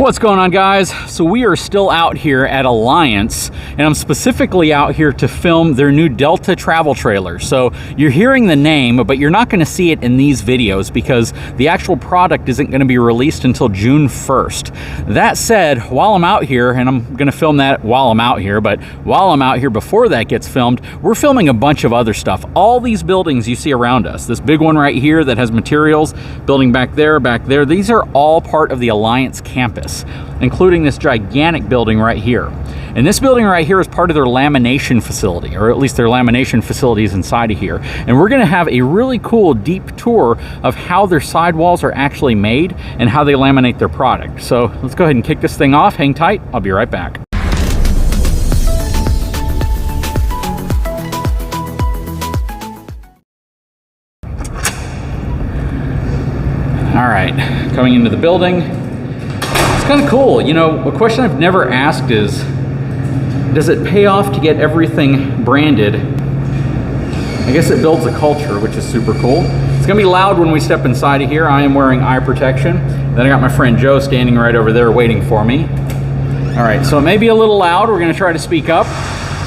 What's going on, guys? So we are still out here at Alliance, and I'm specifically out here to film their new Delta travel trailer. So you're hearing the name, but you're not going to see it in these videos because the actual product isn't going to be released until June 1st. That said, while I'm out here, and I'm going to film that while I'm out here, but while I'm out here before that gets filmed, we're filming a bunch of other stuff. All these buildings you see around us, this big one right here that has materials, building back there, these are all part of the Alliance campus, including this gigantic building right here. And this building right here is part of their lamination facility, or at least their lamination facility is inside of here. And we're gonna have a really cool deep tour of how their sidewalls are actually made and how they laminate their product. So let's go ahead and kick this thing off. Hang tight, I'll be right back. All right, coming into the building. It's kind of cool. You know, a question I've never asked is, does it pay off to get everything branded? I guess it builds a culture, which is super cool. It's gonna be loud when we step inside of here. I am wearing eye protection. Then I got my friend Joe standing right over there waiting for me. All right, so it may be a little loud. We're gonna try to speak up.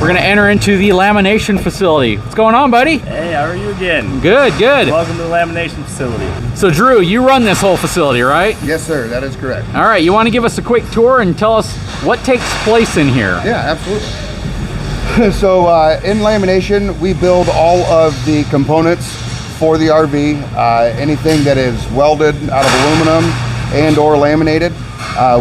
We're gonna enter into the lamination facility. What's going on, buddy? Hey, how are you again? Good, good. Welcome to the lamination facility. So Drew, you run this whole facility, right? Yes, sir, that is correct. All right, you wanna give us a quick tour and tell us what takes place in here? Yeah, absolutely. So in lamination, we build all of the components for the RV. Anything that is welded out of aluminum and or laminated,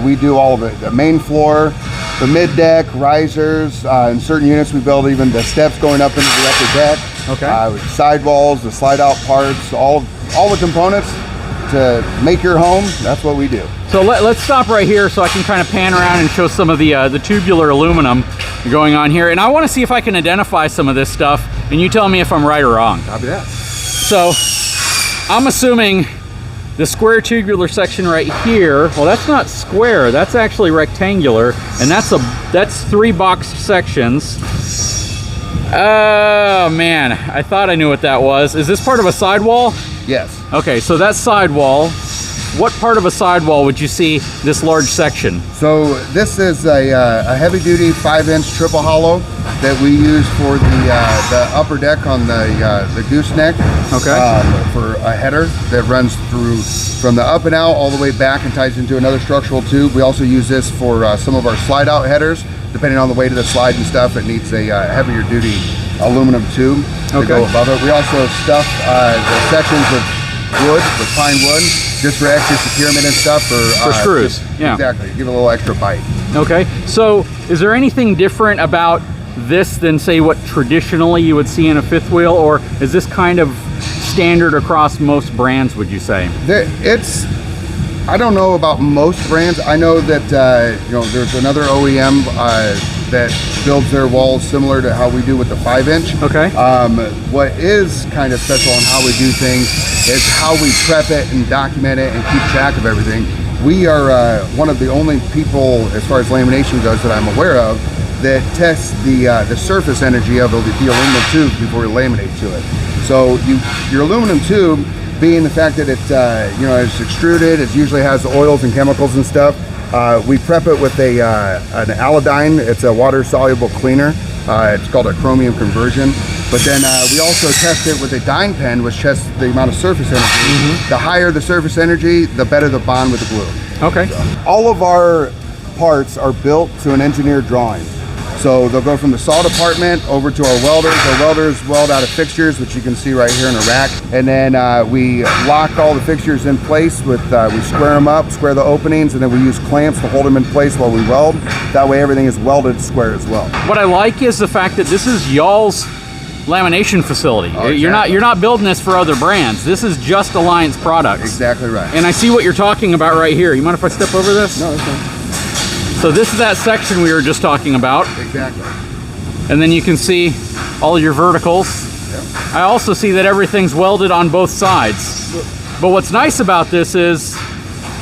we do all of it. The main floor, the mid-deck, risers, in certain units we build even the steps going up into the upper deck. Okay. Sidewalls, the slide-out parts, all the components to make your home, that's what we do. So let's stop right here so I can kind of pan around and show some of the tubular aluminum going on here. And I want to see if I can identify some of this stuff, and you tell me if I'm right or wrong. Copy that. So I'm assuming the square tubular section right here, well, that's not square, that's actually rectangular, and that's 3 boxed sections. Oh man, I thought I knew what that was. Is this part of a sidewall? Yes. Okay, so that's sidewall. What part of a sidewall would you see this large section? So this is a heavy-duty 5-inch triple hollow that we use for the upper deck on the gooseneck. Okay. For a header that runs through from the up and out all the way back and ties into another structural tube. We also use this for some of our slide-out headers. Depending on the weight of the slide and stuff, it needs a heavier-duty aluminum tube to go above it. We also stuff the sections with wood, with pine wood, just for extra securement and stuff. For screws, yeah. Exactly, give it a little extra bite. Okay, so is there anything different about this than, say, what traditionally you would see in a fifth wheel, or is this kind of standard across most brands, would you say? I don't know about most brands. I know that you know, there's another OEM that builds their walls similar to how we do with the 5-inch. Okay. What is kind of special on how we do things is how we prep it and document it and keep track of everything. We are one of the only people, as far as lamination goes, that I'm aware of, that tests the surface energy of the aluminum tube before we laminate to it. So your aluminum tube, being the fact that it's you know, it's extruded, it usually has oils and chemicals and stuff. We prep it with an allodyne. It's a water soluble cleaner. It's called a chromium conversion. But then we also test it with a dyne pen, which tests the amount of surface energy. Mm-hmm. The higher the surface energy, the better the bond with the glue. Okay. So, all of our parts are built to an engineered drawing. So they'll go from the saw department over to our welders. Our welders weld out of fixtures, which you can see right here in a rack. And then we lock all the fixtures in place with, we square them up, square the openings, and then we use clamps to hold them in place while we weld. That way everything is welded square as well. What I like is the fact that this is y'all's lamination facility. Oh, exactly. You're not building this for other brands. This is just Alliance products. Exactly right. And I see what you're talking about right here. You mind if I step over this? No, that's fine. So this is that section we were just talking about. Exactly. And then you can see all your verticals. Yep. I also see that everything's welded on both sides. But what's nice about this is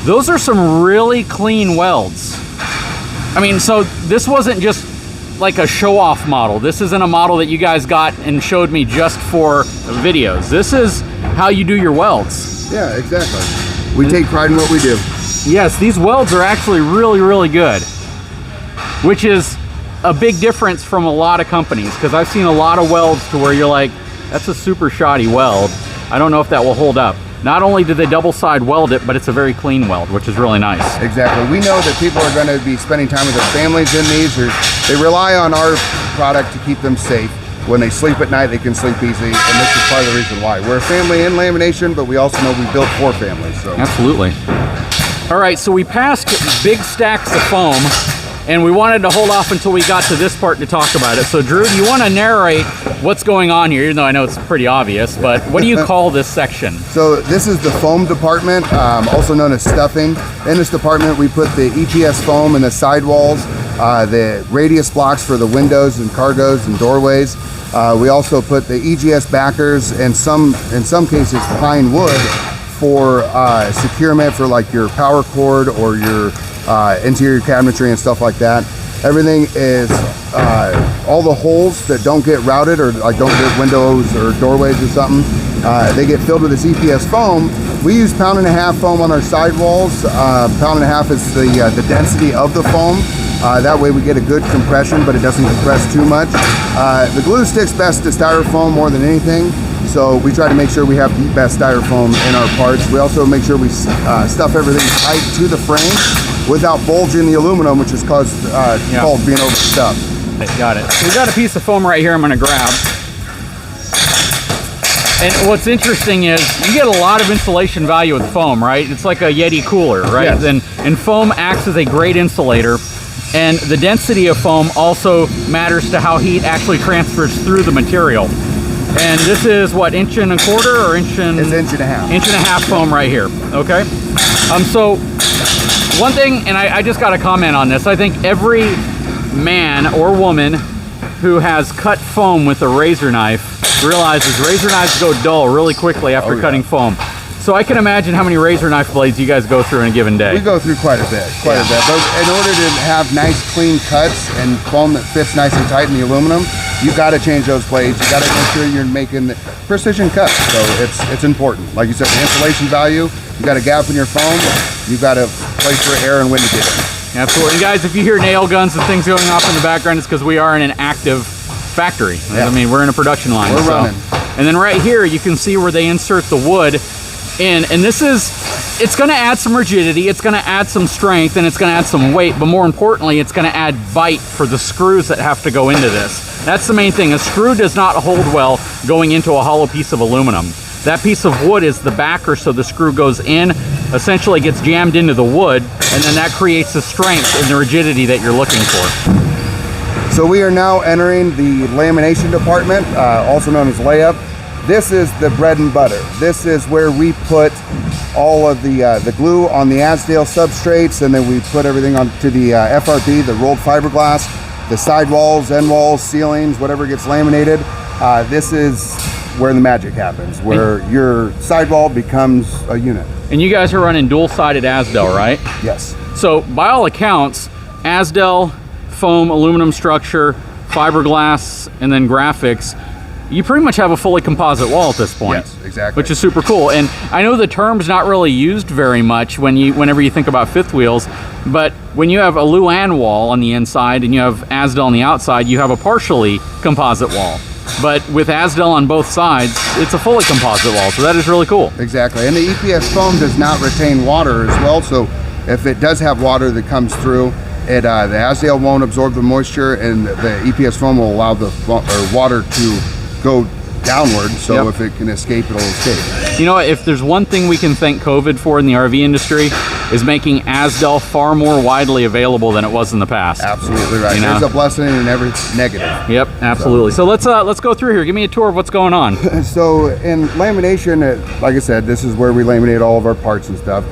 those are some really clean welds. I mean, so this wasn't just like a show-off model. This isn't a model that you guys got and showed me just for videos. This is how you do your welds. Yeah, exactly. We take pride in what we do. Yes, these welds are actually really, really good, which is a big difference from a lot of companies, because I've seen a lot of welds to where you're like, that's a super shoddy weld. I don't know if that will hold up. Not only do they double side weld it, but it's a very clean weld, which is really nice. Exactly. We know that people are going to be spending time with their families in these, or they rely on our product to keep them safe. When they sleep at night, they can sleep easy, and this is part of the reason why. We're a family in lamination, but we also know we built for families. So. Absolutely. All right, so we passed big stacks of foam, and we wanted to hold off until we got to this part to talk about it. So Drew, do you want to narrate what's going on here, even though I know it's pretty obvious, but what do you call this section? So this is the foam department, also known as stuffing. In this department, we put the EPS foam in the sidewalls, the radius blocks for the windows and cargos and doorways. We also put the EGS backers and in some cases pine wood for securement for like your power cord or your interior cabinetry and stuff like that. Everything is all the holes that don't get routed or like don't get windows or doorways or something. They get filled with this EPS foam. We use 1.5 pound foam on our sidewalls. 1.5 pound is the density of the foam. That way we get a good compression, but it doesn't compress too much. The glue sticks best to styrofoam more than anything. So we try to make sure we have the best styrofoam in our parts. We also make sure we stuff everything tight to the frame without bulging the aluminum, which is called being overstuffed. Got it. So we got a piece of foam right here I'm going to grab. And what's interesting is you get a lot of insulation value with foam, right? It's like a Yeti cooler, right? Yes. And foam acts as a great insulator. And the density of foam also matters to how heat actually transfers through the material. And this is what, 1.25 inches or It's 1.5 inches. 1.5 inches foam right here, okay? So one thing, and I just got to comment on this, I think every man or woman who has cut foam with a razor knife realizes razor knives go dull really quickly after cutting foam. So I can imagine how many razor knife blades you guys go through in a given day. We go through quite a bit. But in order to have nice clean cuts and foam that fits nice and tight in the aluminum, you got to change those blades. You got to make sure you're making the precision cuts. So it's important. Like you said, the insulation value, you got a gap in your foam, you got a place for air and wind to get in. Absolutely. And guys, if you hear nail guns and things going off in the background, it's because we are in an active factory. Yeah. I mean, we're in a production line. We're running. And then right here, you can see where they insert the wood in, and it's going to add some rigidity, it's going to add some strength, and it's going to add some weight, but more importantly, it's going to add bite for the screws that have to go into this. That's the main thing. A screw does not hold well going into a hollow piece of aluminum. That piece of wood is the backer, so the screw goes in, essentially gets jammed into the wood, and then that creates the strength and the rigidity that you're looking for. So we are now entering the lamination department, also known as layup. This is the bread and butter. This is where we put all of the glue on the Asdale substrates, and then we put everything onto the FRP, the rolled fiberglass, the side walls, end walls, ceilings, whatever gets laminated. This is where the magic happens, where your sidewall becomes a unit. And you guys are running dual-sided Asdale, right? Yes. So by all accounts, Asdale, foam, aluminum structure, fiberglass, and then graphics, you pretty much have a fully composite wall at this point. Yes, exactly. Which is super cool. And I know the term's not really used very much whenever you think about fifth wheels, but when you have a Luan wall on the inside and you have Asdale on the outside, you have a partially composite wall. But with Asdale on both sides, it's a fully composite wall, so that is really cool. Exactly, and the EPS foam does not retain water as well, so if it does have water that comes through, the Asdale won't absorb the moisture, and the EPS foam will allow the water to go downward, so if it can escape, it'll escape. You know what, if there's one thing we can thank COVID for in the RV industry, is making Asdale far more widely available than it was in the past. Absolutely right. You know? There's a blessing in every negative. Yep, absolutely. So let's go through here. Give me a tour of what's going on. So in lamination, like I said, this is where we laminate all of our parts and stuff.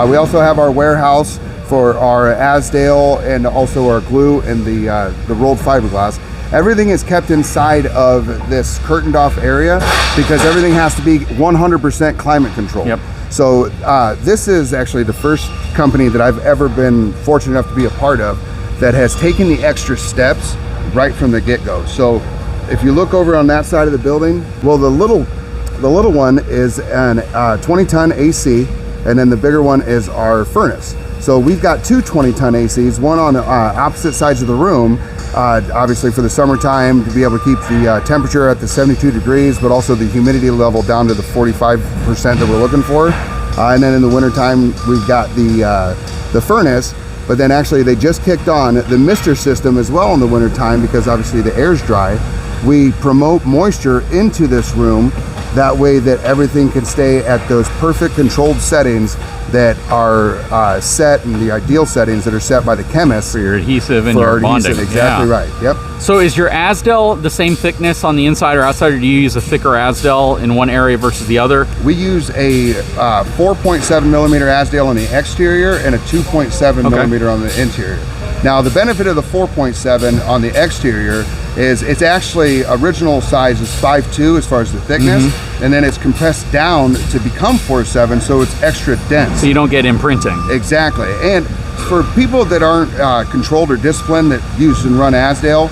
We also have our warehouse for our Asdale and also our glue and the rolled fiberglass. Everything is kept inside of this curtained off area because everything has to be 100% climate controlled. Yep. So this is actually the first company that I've ever been fortunate enough to be a part of that has taken the extra steps right from the get-go. So if you look over on that side of the building, well, the little one is an 20-ton AC, and then the bigger one is our furnace. So we've got two 20-ton ACs, one on opposite sides of the room, obviously for the summertime to be able to keep the temperature at the 72 degrees, but also the humidity level down to the 45% that we're looking for. And then in the wintertime, we've got the furnace, but then actually they just kicked on the mister system as well in the wintertime because obviously the air's dry. We promote moisture into this room. That way that everything can stay at those perfect controlled settings that are set, and the ideal settings that are set by the chemists. For your adhesive and your bonding. Exactly right, yep. So is your Asdel the same thickness on the inside or outside, or do you use a thicker Asdel in one area versus the other? We use a 4.7 millimeter Asdel on the exterior and a 2.7 millimeter on the interior. Now the benefit of the 4.7 on the exterior is it's actually original size is 5.2 as far as the thickness, and then it's compressed down to become 4.7, so it's extra dense. So you don't get imprinting. Exactly. And for people that aren't controlled or disciplined that use and run Asdel,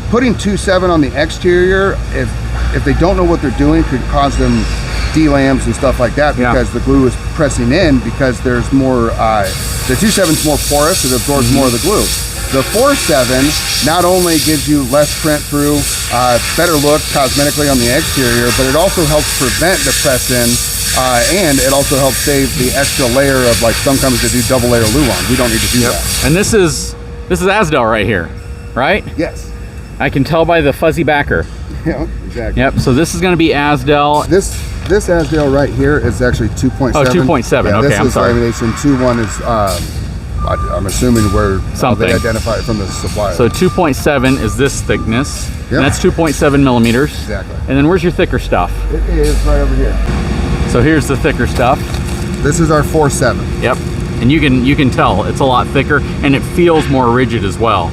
putting 2.7 on the exterior, if they don't know what they're doing, could cause them delams and stuff like that because the glue is pressing in because there's more, the 2.7 is more porous, it absorbs more of the glue. The 4.7 not only gives you less print through, better look cosmetically on the exterior, but it also helps prevent the press in, and it also helps save the extra layer of, like some companies that do double layer Luan. We don't need to do that. And this is Asdel right here, right? Yes. I can tell by the fuzzy backer. Yeah, exactly. Yep, so this is gonna be Asdel. This Asdel right here is actually 2.7. Oh, 2.7, yeah, okay, I'm sorry. This is lamination. 2.1 is, I'm assuming where they identify it from the supplier. So 2.7 is this thickness, Yep. and that's 2.7 millimeters. Exactly. And then where's your thicker stuff? It is right over here. So here's the thicker stuff. This is our 4.7. Yep, and you can tell it's a lot thicker, and it feels more rigid as well.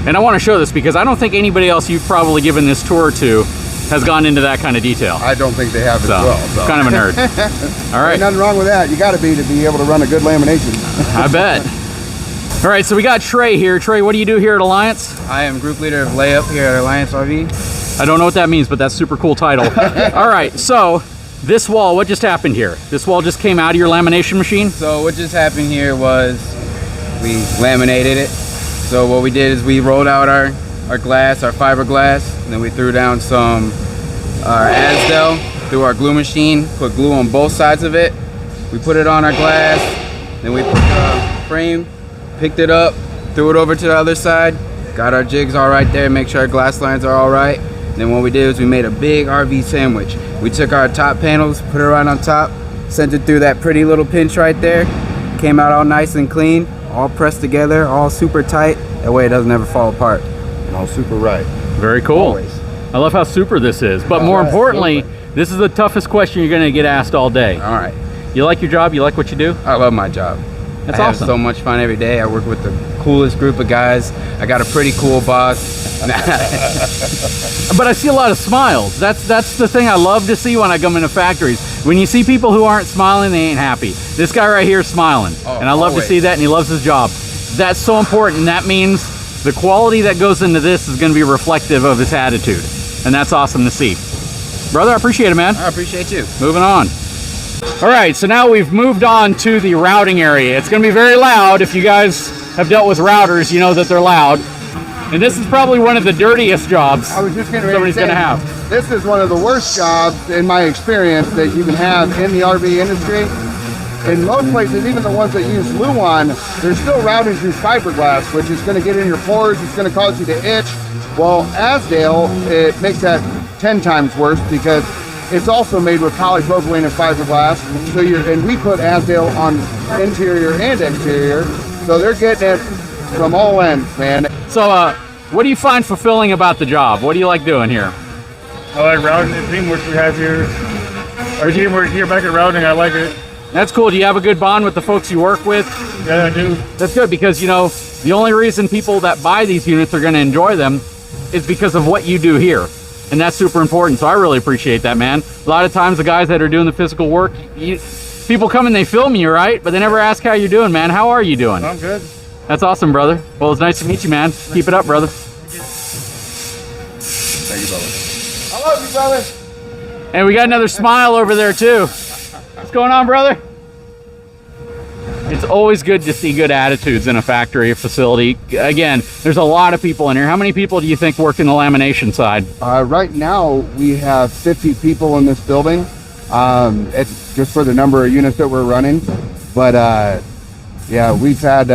And I want to show this because I don't think anybody else you've probably given this tour to has gone into that kind of detail. I don't think they have as well. So. Kind of a nerd. All right. Ain't nothing wrong with that. You got to be able to run a good lamination. I bet. All right, so we got Trey here. Trey, what do you do here at Alliance? I am group leader of layup here at Alliance RV. I don't know what that means, but that's a super cool title. All right, so this wall, what just happened here? This wall just came out of your lamination machine? So what just happened here was we laminated it. So what we did is we rolled out our glass, our fiberglass, and then we threw down some our Asdel through our glue machine, put glue on both sides of it. We put it on our glass, then we put the frame, picked it up, threw it over to the other side, got our jigs all right there, make sure our glass lines are all right. And then what we did is we made a big RV sandwich. We took our top panels, put it right on top, sent it through that pretty little pinch right there, came out all nice and clean, all pressed together, all super tight. That way it doesn't ever fall apart. All super right. Very cool. Always. I love how super this is. But more importantly, this is the toughest question you're gonna get asked all day. All right. You like your job? You like what you do? I love my job. That's I have awesome. so much fun every day. I work with the coolest group of guys. I got a pretty cool boss. But I see a lot of smiles. That's the thing I love to see when I come into factories. When you see people who aren't smiling, they ain't happy. This guy right here is smiling. Oh, and I love to see that, and he loves his job. That's so important, and that means the quality that goes into this is gonna be reflective of his attitude. And that's awesome to see. Brother, I appreciate it, man. I appreciate you. Moving on. All right, so now we've moved on to the routing area. It's gonna be very loud. If you guys have dealt with routers, you know that they're loud. And this is probably one of the dirtiest jobs I was just getting ready somebody's to say, gonna have. This is one of the worst jobs, in my experience, that you can have in the RV industry. In most places, even the ones that use Luan, they're still routing through fiberglass, which is going to get in your pores. It's going to cause you to itch. Well, Asdel, it makes that 10 times worse because it's also made with polypropylene and fiberglass. So and we put Asdel on interior and exterior, so they're getting it from all ends, man. So, what do you find fulfilling about the job? What do you like doing here? I like routing the teamwork we have here. Our teamwork here back at routing, I like it. That's cool. Do you have a good bond with the folks you work with? Yeah, I do. That's good because, you know, the only reason people that buy these units are going to enjoy them is because of what you do here. And that's super important. So I really appreciate that, man. A lot of times the guys that are doing the physical work, people come and they film you, right? But they never ask how you're doing, man. How are you doing? I'm good. That's awesome, brother. Well, it's nice to meet you, man. Keep it up, brother. Thank you, brother. I love you, brother. And we got another smile over there, too. What's going on, brother? It's always good to see good attitudes in a factory or facility. Again, there's a lot of people in here. How many people do you think work in the lamination side? Right now, we have 50 people in this building. It's just for the number of units that we're running. But yeah, we've had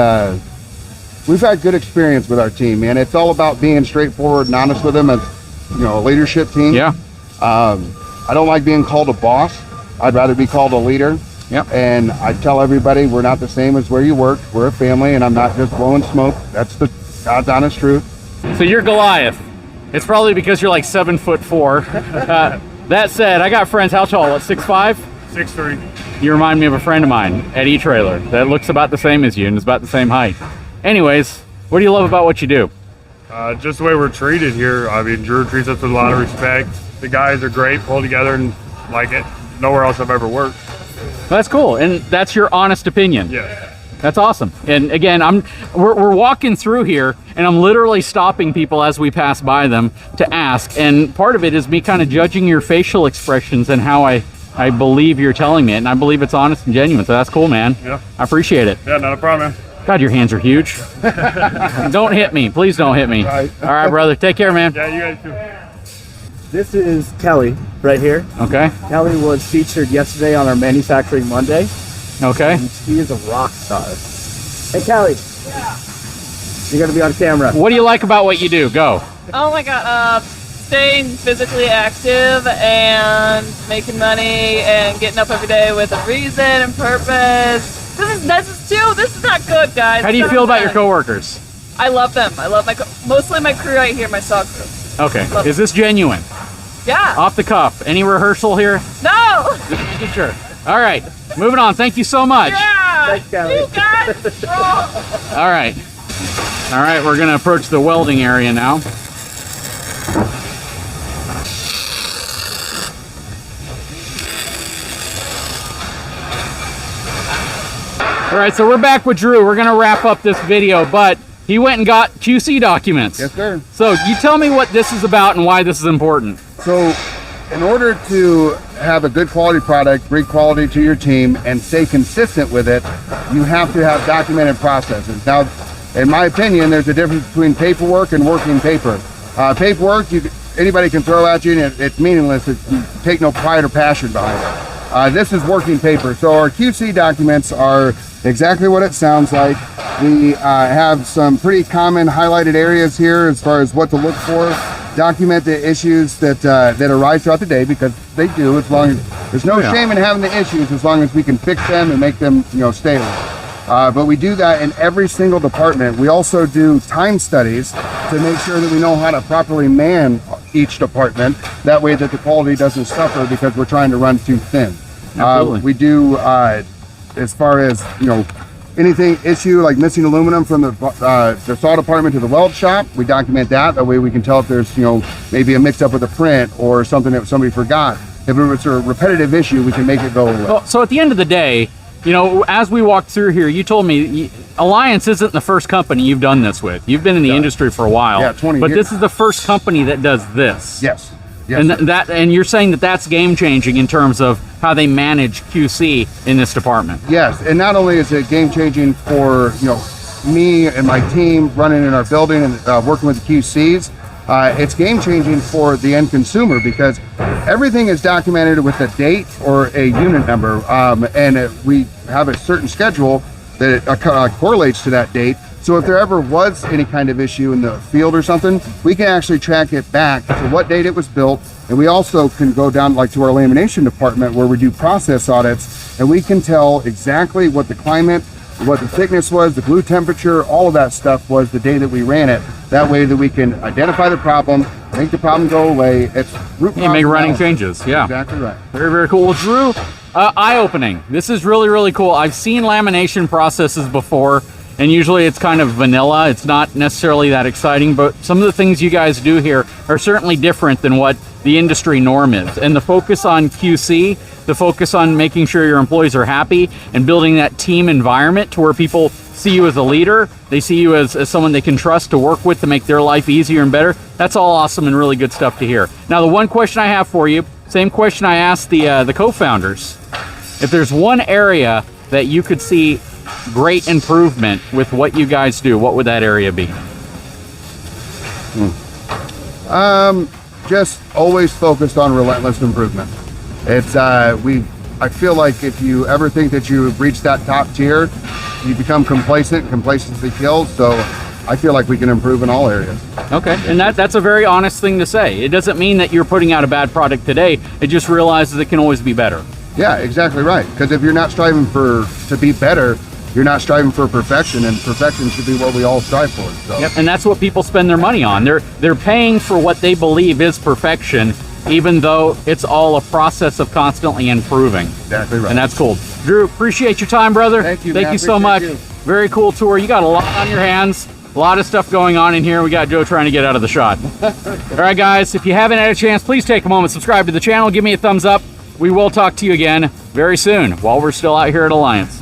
good experience with our team, man. It's all about being straightforward and honest with them as, a leadership team. Yeah. I don't like being called a boss. I'd rather be called a leader. Yep. And I tell everybody we're not the same as where you work. We're a family, and I'm not just blowing smoke. That's the God's honest truth. So you're Goliath. It's probably because you're like 7'4". That said, I got friends. How tall? What, 6'5"? 6'3". You remind me of a friend of mine at etrailer that looks about the same as you and is about the same height. Anyways, what do you love about what you do? Just the way we're treated here. I mean, Drew treats us with a lot of respect. The guys are great, pull together, and like it. Nowhere else I've ever worked. That's cool, and that's your honest opinion. Yeah. That's awesome. And again, we're walking through here, and I'm literally stopping people as we pass by them to ask. And part of it is me kind of judging your facial expressions and how I believe you're telling me it, and I believe it's honest and genuine. So that's cool, man. Yeah. I appreciate it. Yeah, not a problem, man. God, your hands are huge. Don't hit me. Please don't hit me. Right. All right, brother. Take care, man. Yeah, you guys too. This is Kelly right here. Okay. Kelly was featured yesterday on our Manufacturing Monday. Okay. And she is a rock star. Hey, Kelly. Yeah. You're going to be on camera. What do you like about what you do? Go. Oh my god, staying physically active and making money and getting up every day with a reason and purpose. This is not good, guys. How do you feel about your coworkers? I love them. I love mostly my crew right here, my saw crew. Okay. Love Is this genuine? Yeah. Off the cuff? Any rehearsal here? No! Just making sure. All right. Moving on. Thank you so much. Yeah! Thanks, Kelly. You guys rock! All right. All right, we're going to approach the welding area now. All right, so we're back with Drew. We're going to wrap up this video, but he went and got QC documents. Yes, sir. So you tell me what this is about and why this is important. So in order to have a good quality product, bring quality to your team, and stay consistent with it, you have to have documented processes. Now, in my opinion, there's a difference between paperwork and working paper. Paperwork, anybody can throw at you, and it's meaningless if you take no pride or passion behind it. This is working paper. So our QC documents are exactly what it sounds like. We have some pretty common highlighted areas here as far as what to look for. Document the issues that arise throughout the day, because they do. As long as there's no shame in having the issues, as long as we can fix them and make them, stay away. But we do that in every single department. We also do time studies to make sure that we know how to properly man each department. That way that the quality doesn't suffer because we're trying to run too thin. We do, as far as, anything issue like missing aluminum from the saw department to the weld shop, we document that. That way we can tell if there's, maybe a mix up with a print or something that somebody forgot. If it's a repetitive issue, we can make it go away. Well, so at the end of the day, as we walked through here, you told me Alliance isn't the first company you've done this with. You've been in the industry for a while. Yeah, 20 but years. This is the first company that does this. Yes. Yes, And and you're saying that that's game changing in terms of how they manage QC in this department. Yes, and not only is it game changing for me and my team running in our building and working with the QCs, it's game changing for the end consumer, because everything is documented with a date or a unit number, and we have a certain schedule that correlates to that date. So if there ever was any kind of issue in the field or something, we can actually track it back to what date it was built. And we also can go down to our lamination department where we do process audits, and we can tell exactly what the climate, what the thickness was, the glue temperature, all of that stuff was the day that we ran it. That way that we can identify the problem, make the problem go away. It's root cause. You make running analysis. changes. Yeah. Exactly right. Very, very cool. Well, Drew, eye-opening. This is really, really cool. I've seen lamination processes before, and usually it's kind of vanilla. It's not necessarily that exciting, but some of the things you guys do here are certainly different than what the industry norm is. And the focus on QC, the focus on making sure your employees are happy and building that team environment to where people see you as a leader, they see you as someone they can trust to work with to make their life easier and better. That's all awesome and really good stuff to hear. Now, the one question I have for you, same question I asked the co-founders. If there's one area that you could see great improvement with what you guys do, what would that area be? Just always focused on relentless improvement. It's I feel like if you ever think that you've reached that top tier, you become complacent. Complacency kills. So I feel like we can improve in all areas. Okay, and that's a very honest thing to say. It doesn't mean that you're putting out a bad product today. It just realizes it can always be better. Yeah, exactly right. Because if you're not striving to be better, you're not striving for perfection, and perfection should be what we all strive for. So. Yep, and that's what people spend their money on. They're paying for what they believe is perfection, even though it's all a process of constantly improving. Exactly right. And that's cool. Drew, appreciate your time, brother. Thank you. Thank man. you so much. Very cool tour. You got a lot on your hands. A lot of stuff going on in here. We got Joe trying to get out of the shot. All right, guys, if you haven't had a chance, please take a moment, subscribe to the channel, give me a thumbs up. We will talk to you again very soon while we're still out here at Alliance.